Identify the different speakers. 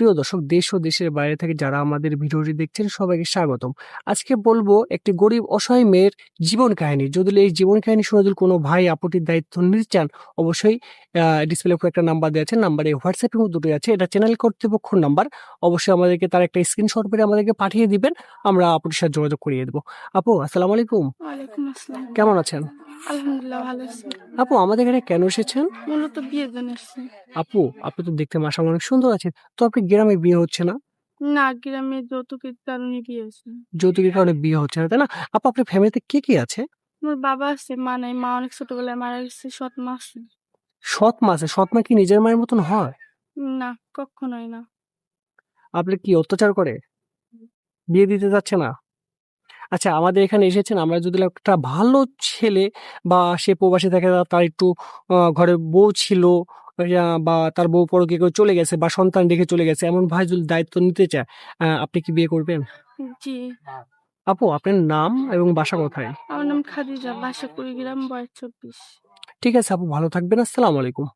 Speaker 1: প্রিয় দর্শক, দেশ ও দেশের বাইরে থেকে যারা আমাদের ভিডিওটি দেখছেন সবাইকে স্বাগতম। আজকে বলবো একটি গরিব অসহায় মেয়ের জীবন কাহিনী। যদি এই জীবন কাহিনী শুনে যদি কোনো ভাই আপুটির দায়িত্ব নিতে চান, অবশ্যই ডিসপ্লের উপর একটা নাম্বার দেওয়া আছে। নাম্বারে হোয়াটসঅ্যাপ এবং দুটোই আছে। এটা চ্যানেল কর্তৃপক্ষের নাম্বার। অবশ্যই আমাদেরকে তার একটা স্ক্রিনশট করে আমাদেরকে পাঠিয়ে দিবেন। আমরা আপুটির সাথে যোগাযোগ করিয়ে দেব। আপু আসসালামু আলাইকুম।
Speaker 2: ওয়ালাইকুম আসসালাম।
Speaker 1: কেমন আছেন?
Speaker 2: আলহামদুলিল্লাহ ভালো আছি।
Speaker 1: আপু আমাদের এখানে কেন এসেছেন?
Speaker 2: মূলত বিয়ের জন্য এসেছি।
Speaker 1: আপু আপনি তো দেখতে মাশাআল্লাহ অনেক সুন্দর আছেন। তো আপনি গ্রামে বিয়ে হচ্ছে না?
Speaker 2: না, গ্রামে যৌতুকের কারণে বিয়ে হয়েছে।
Speaker 1: যৌতুকের কারণে বিয়ে হচ্ছে না, তাই না? আপু আপনার ফ্যামিলিতে কে আছে?
Speaker 2: আমার বাবা আছে, মা নাই। মা অনেক ছোটবেলায় মারা গেছে। সৎ মা আছে।
Speaker 1: সৎ মা আছে। সৎ মা কি নিজের মায়ের মতন হয়?
Speaker 2: না, কক্ষনোই না।
Speaker 1: আপনার কি অত্যাচার করে? বিয়ে দিতে চাচ্ছে না? আচ্ছা, আমাদের এখানে এসেছেন, আমরা যদি একটা ভালো ছেলে বা সে প্রবাসী থাকে, তার একটু ঘরে বউ ছিল, বা তার বউ পরকীয়া করে চলে গেছে বা সন্তান রেখে চলে গেছে, এমন ভাই যদি দায়িত্ব নিতে চায়, আপনি কি বিয়ে করবেন?
Speaker 2: জি।
Speaker 1: আপু আপনার নাম এবং বাসা কোথায়?
Speaker 2: আমার নাম খাদিজা। বাসা কুড়িগ্রাম, বয়স 24।
Speaker 1: ঠিক আছে আপু, ভালো থাকবেন। আসসালামু আলাইকুম।